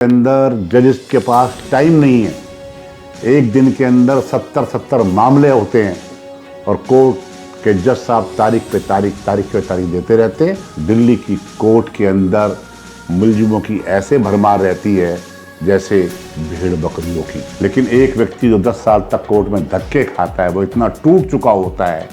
अंदर जजेस के पास टाइम नहीं है। एक दिन के अंदर 70 मामले होते हैं और कोर्ट के जज साहब तारीख पे तारीख देते रहते हैं। दिल्ली की कोर्ट के अंदर मुलजिमों की ऐसे भरमार रहती है जैसे भेड़ बकरियों की। लेकिन एक व्यक्ति जो 10 साल तक कोर्ट में धक्के खाता है, वो इतना टूट चुका होता है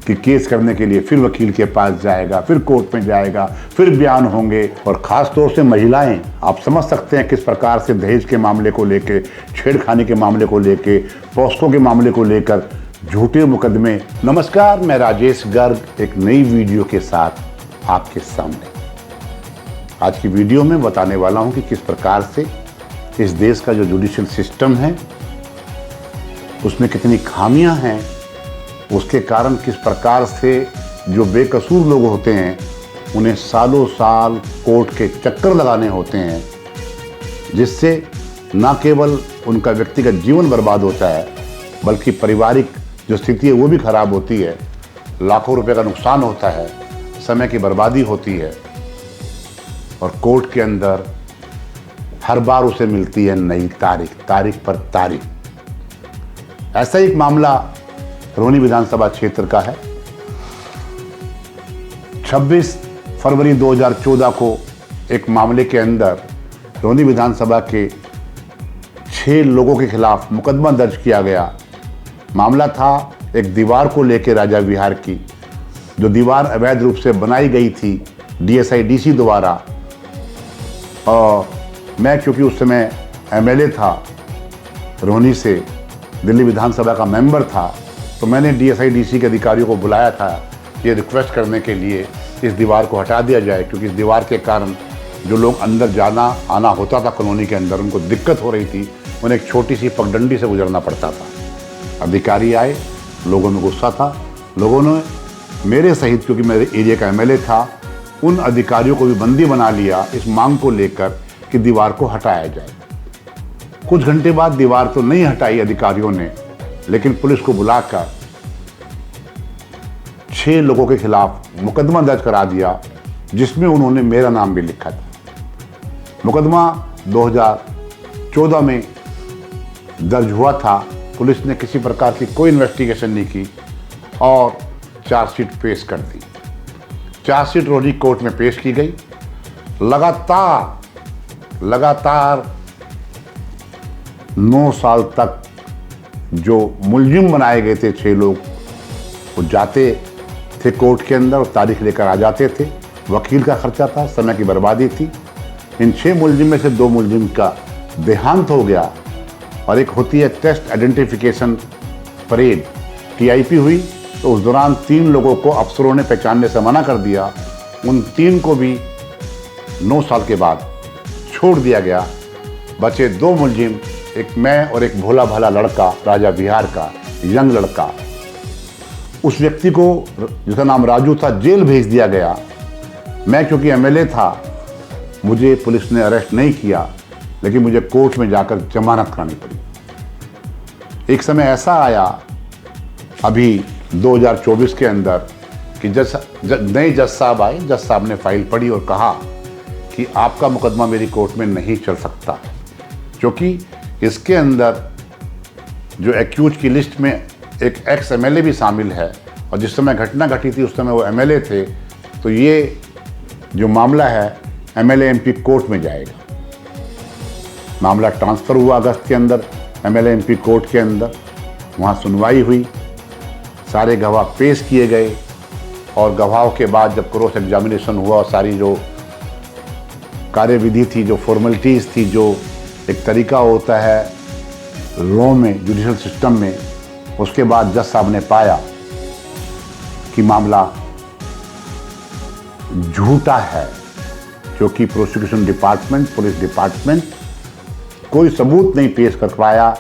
कि केस करने के लिए फिर वकील के पास जाएगा, फिर कोर्ट में जाएगा, फिर बयान होंगे। और ख़ास तौर से महिलाएं, आप समझ सकते हैं किस प्रकार से दहेज के मामले को लेके, छेड़खानी के मामले को लेके, पॉस्को के मामले को लेकर झूठे मुकदमे। नमस्कार, मैं राजेश गर्ग एक नई वीडियो के साथ आपके सामने। आज की वीडियो में बताने वाला हूं कि किस प्रकार से इस देश का जो जुडिशियल सिस्टम है उसमें कितनी खामियां हैं, उसके कारण किस प्रकार से जो बेकसूर लोग होते हैं उन्हें सालों साल कोर्ट के चक्कर लगाने होते हैं, जिससे न केवल उनका व्यक्तिगत जीवन बर्बाद होता है बल्कि पारिवारिक जो स्थिति है वो भी खराब होती है। लाखों रुपए का नुकसान होता है, समय की बर्बादी होती है और कोर्ट के अंदर हर बार उसे मिलती है नई तारीख पर तारीख। ऐसा एक मामला रोहिणी विधानसभा क्षेत्र का है। 26 फरवरी 2014 को एक मामले के अंदर रोहिणी विधानसभा के 6 लोगों के खिलाफ मुकदमा दर्ज किया गया। मामला था एक दीवार को लेकर राजा विहार की, जो दीवार अवैध रूप से बनाई गई थी DSIDC द्वारा। और मैं क्योंकि उस समय MLA था, रोहिणी से दिल्ली विधानसभा का मेंबर था, तो मैंने DSIDC के अधिकारियों को बुलाया था ये रिक्वेस्ट करने के लिए इस दीवार को हटा दिया जाए, क्योंकि इस दीवार के कारण जो लोग अंदर जाना आना होता था कॉलोनी के अंदर, उनको दिक्कत हो रही थी। उन्हें एक छोटी सी पगडंडी से गुजरना पड़ता था। अधिकारी आए, लोगों में गुस्सा था। लोगों ने मेरे सहित, क्योंकि मेरे एरिया का MLA था, उन अधिकारियों को भी बंदी बना लिया इस मांग को लेकर कि दीवार को हटाया जाए। कुछ घंटे बाद दीवार तो नहीं हटाई अधिकारियों ने, लेकिन पुलिस को बुलाकर 6 लोगों के खिलाफ मुकदमा दर्ज करा दिया, जिसमें उन्होंने मेरा नाम भी लिखा था। मुकदमा 2014 में दर्ज हुआ था। पुलिस ने किसी प्रकार की कोई इन्वेस्टिगेशन नहीं की और चार्जशीट पेश कर दी। चार्जशीट रोहिणी कोर्ट में पेश की गई। लगातार 9 साल तक जो मुलजिम बनाए गए थे 6 लोग, वो जाते थे कोर्ट के अंदर और तारीख लेकर आ जाते थे। वकील का खर्चा था, समय की बर्बादी थी। इन 6 मुलजिम में से 2 मुलजिम का देहांत हो गया और एक होती है टेस्ट आइडेंटिफिकेशन परेड, TIP हुई। तो उस दौरान 3 लोगों को अफसरों ने पहचानने से मना कर दिया। उन 3 को भी 9 साल के बाद छोड़ दिया गया। बचे 2 मुलजिम, एक मैं और एक भोला भाला लड़का, राजा विहार का यंग लड़का। उस व्यक्ति को, जिसका नाम राजू था, जेल भेज दिया गया। मैं क्योंकि MLA था, मुझे पुलिस ने अरेस्ट नहीं किया, लेकिन मुझे कोर्ट में जाकर जमानत करानी पड़ी। एक समय ऐसा आया अभी 2024 के अंदर कि नए जज साहब आए। जज साहब ने फाइल पढ़ी और कहा कि आपका मुकदमा मेरी कोर्ट में नहीं चल सकता, क्योंकि इसके अंदर जो एक्यूज की लिस्ट में एक ex-MLA भी शामिल है और जिस समय घटना घटी थी उस समय वो MLA थे। तो ये जो मामला है MLA MP कोर्ट में जाएगा। मामला ट्रांसफ़र हुआ अगस्त के अंदर MLA MP कोर्ट के अंदर। वहाँ सुनवाई हुई, सारे गवाह पेश किए गए और गवाहों के बाद जब क्रॉस एग्जामिनेशन हुआ और सारी जो कार्यविधि थी, जो फॉर्मेलिटीज़ थी, जो एक तरीका होता है लॉ में, जुडिशल सिस्टम में, उसके बाद जज साहब ने पाया कि मामला झूठा है, क्योंकि प्रोसिक्यूशन डिपार्टमेंट, पुलिस डिपार्टमेंट कोई सबूत नहीं पेश कर पाया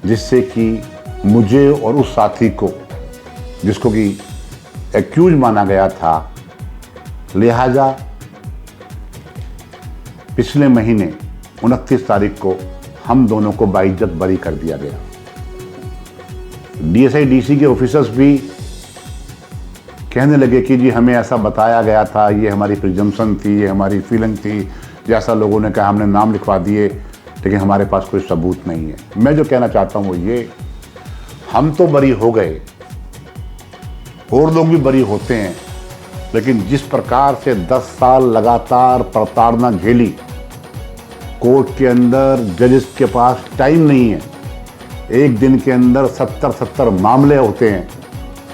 जिससे कि मुझे और उस साथी को, जिसको कि एक्यूज माना गया था, लिहाजा पिछले महीने 29 तारीख को हम दोनों को बाइज्जत बरी कर दिया गया। DSIDC के ऑफिसर्स भी कहने लगे कि जी हमें ऐसा बताया गया था, ये हमारी प्रिजम्पशन थी, ये हमारी फीलिंग थी, जैसा लोगों ने कहा, हमने नाम लिखवा दिए लेकिन हमारे पास कोई सबूत नहीं है। मैं जो कहना चाहता हूँ वो ये, हम तो बरी हो गए और लोग भी बरी होते हैं, लेकिन जिस प्रकार से 10 साल लगातार प्रताड़ना झेली, कोर्ट के अंदर जजेस के पास टाइम नहीं है, एक दिन के अंदर 70 मामले होते हैं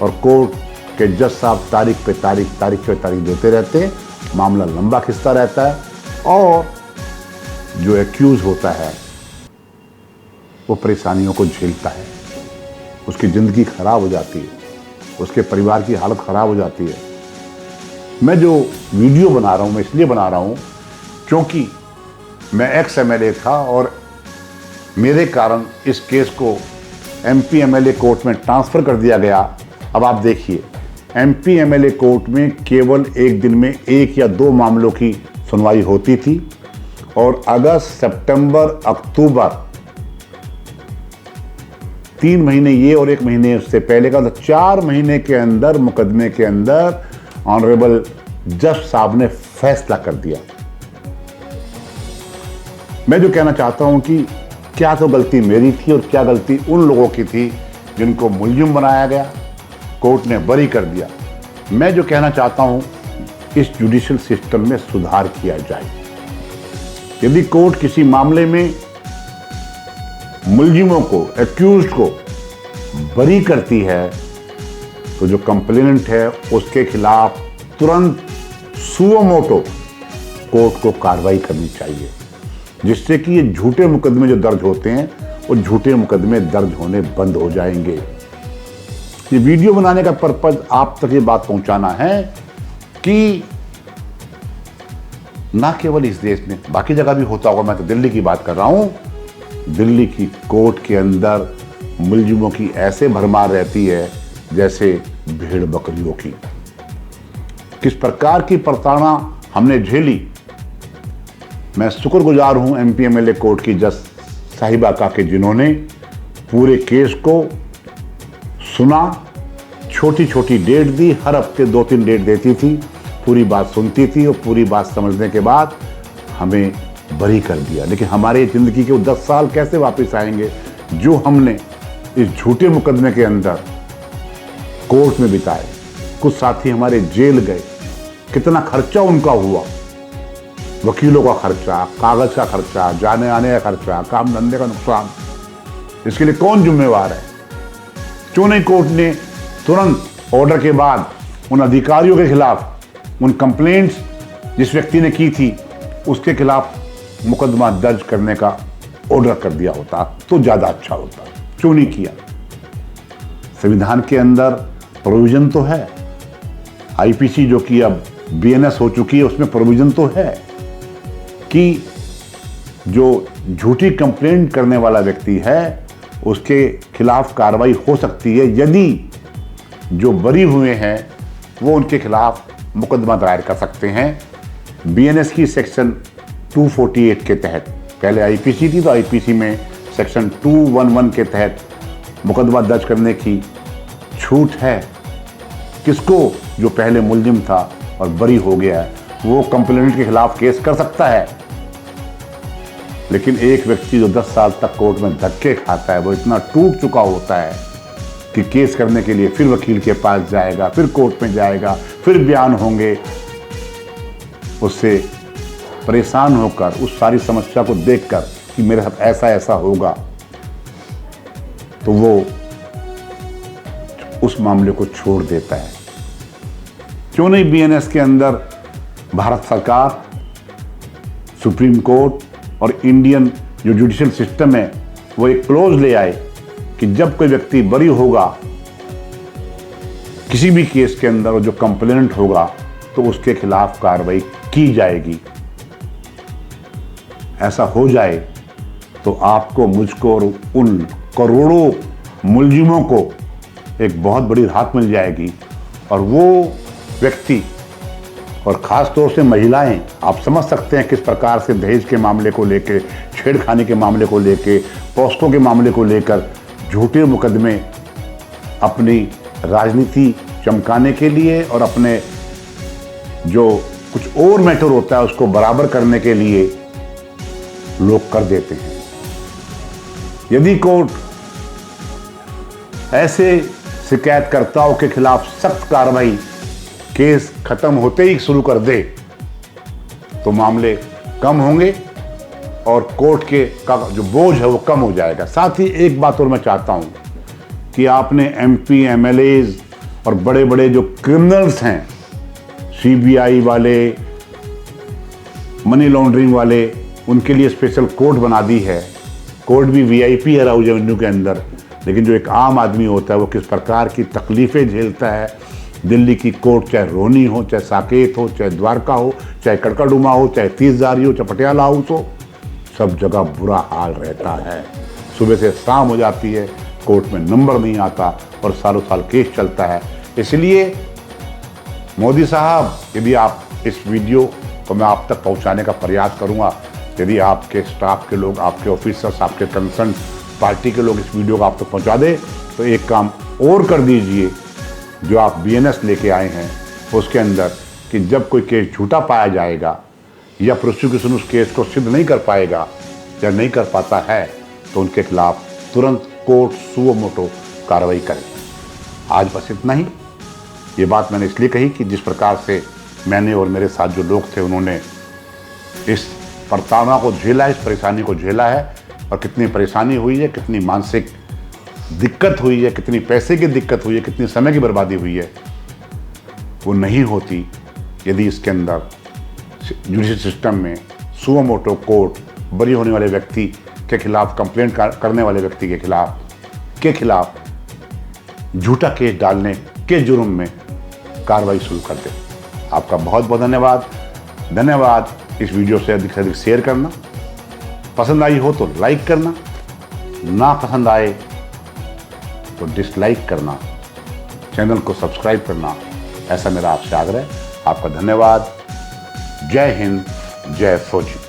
और कोर्ट के जज साहब तारीख पे तारीख देते रहते हैं, मामला लंबा खिंचता रहता है और जो एक्यूज होता है वो परेशानियों को झेलता है, उसकी ज़िंदगी खराब हो जाती है, उसके परिवार की हालत खराब हो जाती है। मैं जो वीडियो बना रहा हूँ मैं इसलिए बना रहा हूँ क्योंकि मैं एक्स एमएलए था और मेरे कारण इस केस को एमपी एमएलए कोर्ट में ट्रांसफ़र कर दिया गया। अब आप देखिए, एमपी एमएलए कोर्ट में केवल एक दिन में 1 या 2 मामलों की सुनवाई होती थी और अगस्त, सितंबर, अक्टूबर 3 महीने ये और 1 महीने उससे पहले का, तो 4 महीने के अंदर मुकदमे के अंदर ऑनरेबल जज साहब ने फैसला कर दिया। मैं जो कहना चाहता हूं कि क्या तो गलती मेरी थी और क्या गलती उन लोगों की थी जिनको मुलजिम बनाया गया, कोर्ट ने बरी कर दिया। मैं जो कहना चाहता हूं, इस जुडिशियल सिस्टम में सुधार किया जाए। यदि कोर्ट किसी मामले में मुलजिमों को, एक्यूज्ड को बरी करती है तो जो कंप्लेनेंट है उसके खिलाफ तुरंत सुओ मोटो कोर्ट को कार्रवाई करनी चाहिए, जिससे कि ये झूठे मुकदमे जो दर्ज होते हैं वो झूठे मुकदमे दर्ज होने बंद हो जाएंगे। ये वीडियो बनाने का पर्पज आप तक ये बात पहुंचाना है कि ना केवल इस देश में, बाकी जगह भी होता होगा, मैं तो दिल्ली की बात कर रहा हूं। दिल्ली की कोर्ट के अंदर मुलजिमों की ऐसे भरमार रहती है जैसे भेड़ बकरियों की। किस प्रकार की प्रताड़ना हमने झेली। मैं शुक्रगुजार हूं एमपी एमएलए कोर्ट की जज साहिबा का कि जिन्होंने पूरे केस को सुना, छोटी छोटी डेट दी, हर हफ्ते 2-3 डेट देती थी, पूरी बात सुनती थी और पूरी बात समझने के बाद हमें बरी कर दिया। लेकिन हमारे ज़िंदगी के वो 10 साल कैसे वापस आएंगे जो हमने इस झूठे मुकदमे के अंदर कोर्ट में बिताए। कुछ साथी हमारे जेल गए, कितना खर्चा उनका हुआ, वकीलों का खर्चा, कागज का खर्चा, जाने आने का खर्चा, काम धंधे का नुकसान, इसके लिए कौन जिम्मेवार है? क्यों नहीं कोर्ट ने तुरंत ऑर्डर के बाद उन अधिकारियों के खिलाफ, उन कंप्लेंट्स जिस व्यक्ति ने की थी उसके खिलाफ मुकदमा दर्ज करने का ऑर्डर कर दिया होता तो ज़्यादा अच्छा होता। क्यों नहीं किया? संविधान के अंदर प्रोविजन तो है, आईपीसी जो कि अब बीएनएस हो चुकी है उसमें प्रोविजन तो है कि जो झूठी कंप्लेंट करने वाला व्यक्ति है उसके खिलाफ कार्रवाई हो सकती है यदि जो बरी हुए हैं वो उनके खिलाफ मुकदमा दायर कर सकते हैं। बीएनएस की सेक्शन 248 के तहत, पहले आईपीसी थी तो आईपीसी में सेक्शन 211 के तहत मुकदमा दर्ज करने की छूट है। किसको? जो पहले मुलजिम था और बरी हो गया है वो कंप्लेनेंट के खिलाफ केस कर सकता है। लेकिन एक व्यक्ति जो 10 साल तक कोर्ट में धक्के खाता है, वो इतना टूट चुका होता है कि केस करने के लिए फिर वकील के पास जाएगा, फिर कोर्ट में जाएगा, फिर बयान होंगे। उससे परेशान होकर उस सारी समस्या को देखकर कि मेरे साथ ऐसा ऐसा होगा, तो वो उस मामले को छोड़ देता है। क्यों नहीं बीएनएस के अंदर भारत सरकार, सुप्रीम कोर्ट और इंडियन जो जुडिशियल सिस्टम है वो एक क्लोज ले आए कि जब कोई व्यक्ति बरी होगा किसी भी केस के अंदर और जो कंप्लेनेंट होगा तो उसके खिलाफ कार्रवाई की जाएगी। ऐसा हो जाए तो आपको, मुझको और उन करोड़ों मुलजिमों को एक बहुत बड़ी राहत मिल जाएगी। और वो व्यक्ति और ख़ास तौर से महिलाएं, आप समझ सकते हैं किस प्रकार से दहेज के मामले को लेकर, छेड़खानी के मामले को लेकर, पॉस्को के मामले को लेकर झूठे मुकदमे अपनी राजनीति चमकाने के लिए और अपने जो कुछ और मैटर होता है, उसको बराबर करने के लिए लोग कर देते हैं। यदि कोर्ट ऐसे शिकायतकर्ताओं के खिलाफ सख्त कार्रवाई केस खत्म होते ही शुरू कर दे तो मामले कम होंगे और कोर्ट के का जो बोझ है वो कम हो जाएगा। साथ ही एक बात और मैं चाहता हूं कि आपने एमपी, एमएलएज और बड़े बड़े जो क्रिमिनल्स हैं, सीबीआई वाले, मनी लॉन्ड्रिंग वाले, उनके लिए स्पेशल कोर्ट बना दी है। कोर्ट भी वीआईपी है राहुल एवेन्यू के अंदर, लेकिन जो एक आम आदमी होता है वो किस प्रकार की तकलीफें झेलता है। दिल्ली की कोर्ट चाहे रोनी हो, चाहे साकेत हो, चाहे द्वारका हो, चाहे कड़कड़डुमा हो, चाहे तीसजारी हो, चाहे पटियाला हाउस हो, सब जगह बुरा हाल रहता है। सुबह से शाम हो जाती है, कोर्ट में नंबर नहीं आता और सालों साल केस चलता है। इसलिए मोदी साहब, यदि आप इस वीडियो को मैं आप तक पहुंचाने का प्रयास करूंगा, यदि आपके स्टाफ के लोग, आपके ऑफिसर्स, आपके कंसर्न पार्टी के लोग इस वीडियो को आप तक पहुंचा दे तो एक काम और कर दीजिए, जो आप बीएनएस लेके आए हैं उसके अंदर, कि जब कोई केस झूठा पाया जाएगा या प्रोसिक्यूशन उस केस को सिद्ध नहीं कर पाएगा या नहीं कर पाता है तो उनके खिलाफ तुरंत कोर्ट सुओ मोटो कार्रवाई करे। आज बस इतना ही। ये बात मैंने इसलिए कही कि जिस प्रकार से मैंने और मेरे साथ जो लोग थे उन्होंने इस प्रताड़ना को झेला, इस परेशानी को झेला है, और कितनी परेशानी हुई है, कितनी मानसिक दिक्कत हुई है, कितनी पैसे की दिक्कत हुई है, कितनी समय की बर्बादी हुई है, वो नहीं होती यदि इसके अंदर जुडिशल सिस्टम में सुओ मोटो कोर्ट बरी होने वाले व्यक्ति के खिलाफ, कंप्लेंट करने वाले व्यक्ति के खिलाफ झूठा केस डालने के जुर्म में कार्रवाई शुरू कर दे। आपका बहुत बहुत धन्यवाद। इस वीडियो से अधिक शेयर करना, पसंद आई हो तो लाइक करना, ना पसंद आए तो डिसलाइक करना, चैनल को सब्सक्राइब करना, ऐसा मेरा आपसे आग्रह है। आपका धन्यवाद। जय हिंद, जय फौजी।